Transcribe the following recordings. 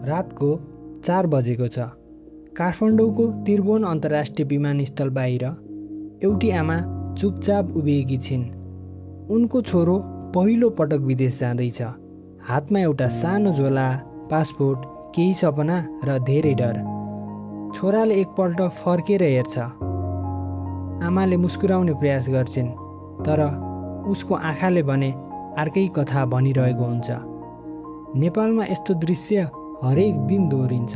रातको 4 बजेको छ। काठमाडौँको त्रिभुवन अन्तर्राष्ट्रिय विमानस्थल बाहिर एउटी आमा चुपचाप उभिएकी छिन्। उनको छोरो पहिलो पटक विदेश जाँदैछ। हातमा एउटा सानो झोला, पासपोर्ट, केही सपना र धेरै डर। छोराले एकपल्ट फर्केर हेर्छ। आमाले मुस्कुराउने प्रयास गर्छिन्, तर उसको आँखाले भने अर्कै कथा भनिरहेको हुन्छ। नेपालमा यस्तो दृश्य हरेक दिन दोहोरिन्छ।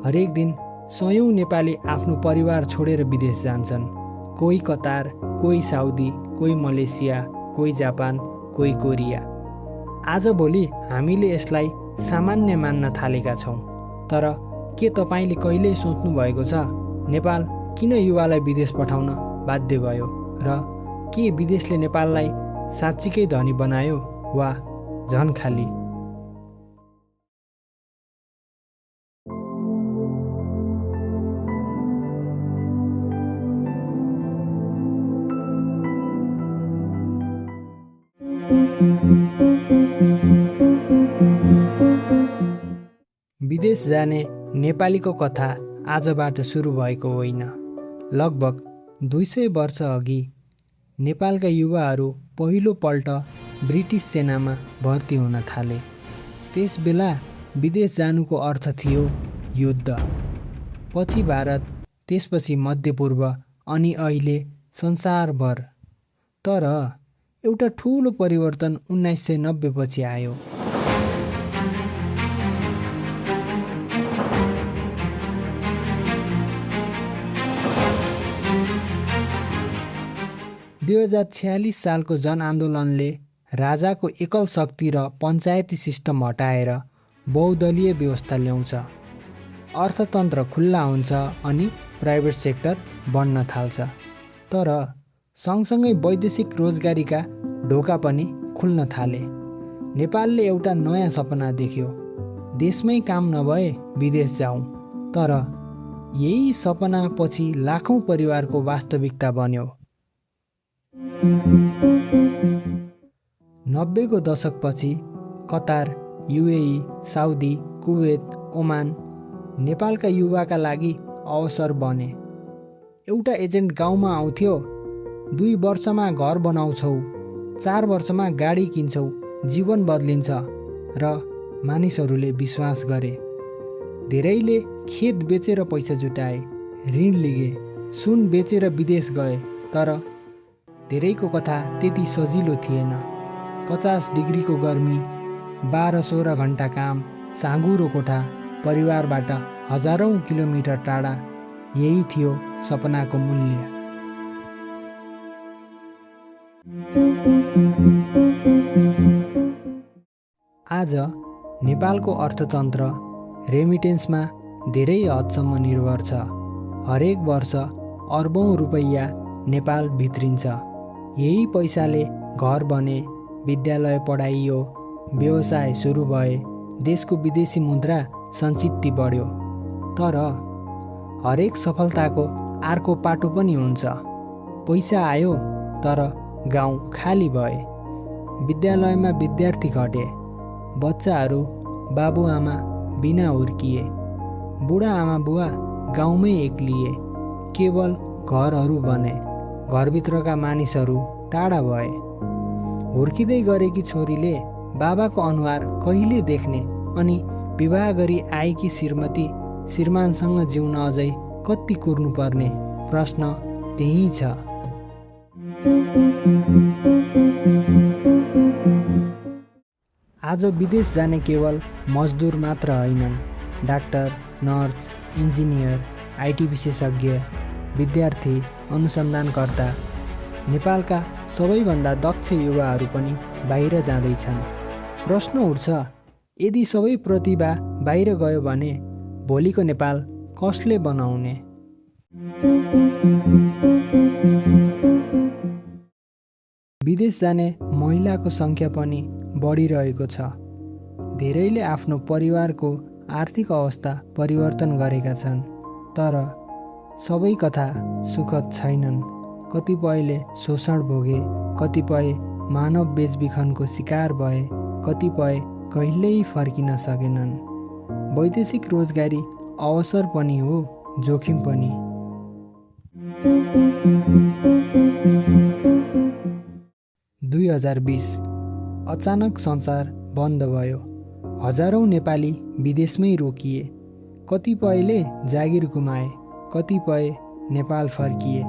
हरेक दिन सयौं नेपाली आफ्नो परिवार छोडेर विदेश जान्छन्। कोही कतार, कोही साउदी, कोही मलेसिया, कोही जापान, कोही कोरिया। आजभोलि हामीले यसलाई सामान्य मान्न थालेका छौँ। तर के तपाईँले कहिल्यै सोच्नु भएको छ नेपाल किन युवालाई विदेश पठाउन बाध्य भयो र के विदेशले नेपाललाई साँच्चीकै धनी बनायो वा झन खाली? विदेश जाने नेपालीको कथा आजबाट सुरु भएको होइन। लगभग 200 वर्ष अघि नेपालका युवाहरू पहिलोपल्ट ब्रिटिस सेनामा भर्ती हुन थाले। त्यसबेला विदेश जानुको अर्थ थियो युद्ध। पछि भारत, त्यसपछि मध्यपूर्व अनि अहिले संसारभर। तर एउटा ठुलो परिवर्तन 1990 पछि आयो। सालको जनआन्दोलनले राजाको एकल शक्ति र पञ्चायती सिस्टम हटाएर बहुदलीय व्यवस्था ल्याउँछ। अर्थतन्त्र खुल्ला हुन्छ अनि प्राइभेट सेक्टर बढ्न थाल्छ। तर सँगसँगै वैदेशिक रोजगारीका ढोका पनि खुल्न थाले। नेपालले एउटा नयाँ सपना देख्यो, देशमै काम नभए विदेश जाउँ। तर यही सपना पछि लाखौं परिवारको वास्तविकता बन्यो। 90 को दशकपछि Qatar, UAE, Saudi, Kuwait, Oman नेपालका युवाका लागि अवसर बने। एउटा एजेन्ट गाउँमा आउँथ्यो, 2 वर्षमा घर बनाउँछौ, 4 वर्षमा गाडी किन्छौ, जीवन बदलिन्छ र मानिसहरूले विश्वास गरे। धेरैले खेत बेचेर पैसा जुटाए, ऋण लिए, सुन बेचेर विदेश गए। तर धेरैको कथा त्यति सजिलो थिएन। 50 डिग्रीको गर्मी, 12-16 घन्टा काम, साँघुरो कोठा, परिवारबाट हजारौं किलोमिटर टाढा, यही थियो सपनाको मूल्य। आज नेपालको अर्थतन्त्र रेमिटेन्समा धेरै हदसम्म निर्भर छ। हरेक वर्ष अर्बौं रुपैयाँ नेपाल भित्रिन्छ। यही पैसाले घर बने, विद्यालय पढाइयो, व्यवसाय सुरु भए, देशको विदेशी मुद्रा सञ्चित बढ्यो। तर हरेक सफलताको अर्को पाटो पनि हुन्छ। पैसा आयो तर गाउँ खाली भए, विद्यालयमा विद्यार्थी घटे, बच्चाहरू बाबुआमा बिना हुर्किए, बुढा आमा बुवा गाउँमै एक्लिए, केवल घरहरू बने, घरभित्रका मानिसहरू टाढा भए। हुर्किँदै गरेकी छोरीले बाबाको अनुहार कहिले देख्ने अनि विवाह गरी आएकी श्रीमती श्रीमानसँग जिउन अझै कति कुर्नुपर्ने प्रश्न त्यही छ। आज विदेश जाने केवल मजदुर मात्र होइनन्। डाक्टर, नर्स, इन्जिनियर, आइटी विशेषज्ञ, विद्यार्थी, अनुसन्धानकर्ता, नेपालका सबैभन्दा दक्ष युवाहरू पनि बाहिर जाँदैछन्। प्रश्न उठ्छ, यदि सबै प्रतिभा बाहिर गयो भने भोलिको नेपाल कसले बनाउने? विदेश जाने महिलाको सङ्ख्या पनि बढिरहेको छ। धेरैले आफ्नो परिवारको आर्थिक अवस्था परिवर्तन गरेका छन्। तर सबै कथा सुखद छैनन्। कतिपयले शोषण भोगे, कतिपय मानव बेचबिखनको शिकार भए, कतिपय कहिल्यै फर्किन सकेनन्। वैदेशिक रोजगारी अवसर पनि हो, जोखिम पनि। 2020 अचानक संसार बन्द भयो। हजारौं नेपाली विदेशमै रोकिए। कतिपयले जागिर गुमाए, कतिपय नेपाल फर्किए।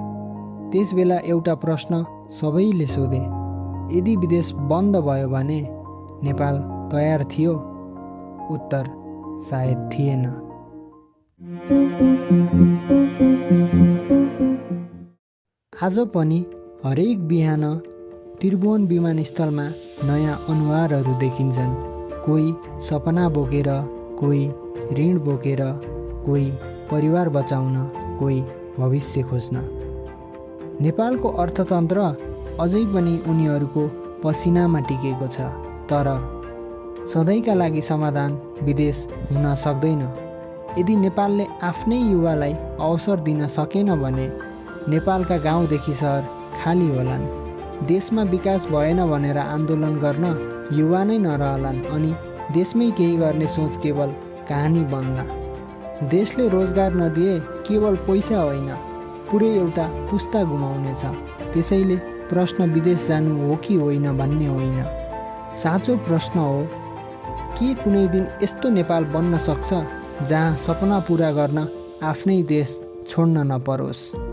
त्यसबेला एउटा प्रश्न सबैले सोधे, यदि विदेश बन्द भयो भने नेपाल तयार थियो? उत्तर, सायद थिएन। आज पनि हरेक बिहान त्रिभुवन विमानस्थलमा नयाँ अनुहारहरू देखिन्छन्। कोही सपना बोकेर, कोही ऋण बोकेर, कोही परिवार बचाउन, कोही भविष्य खोज्न। नेपालको अर्थतन्त्र अझै पनि उनीहरूको पसिनामा टिकेको छ। तर सधैँका लागि समाधान विदेश हुन सक्दैन। यदि नेपालले आफ्नै युवालाई अवसर दिन सकेन भने नेपालका गाउँदेखि सहर खाली होलान्। देशमा विकास भएन भनेर आन्दोलन गर्न युवा नै नरहलान् अनि देशमै केही गर्ने सोच केवल कहानी बन्ला। देशले रोजगार नदिए केवल पैसा होइन, पुरै एउटा पुस्ता गुमाउनेछ। त्यसैले प्रश्न विदेश जानु हो कि होइन भन्ने होइन, साँचो प्रश्न हो, के कुनै दिन यस्तो नेपाल बन्न सक्छ जहाँ सपना पुरा गर्न आफ्नै देश छोड्न नपरोस्।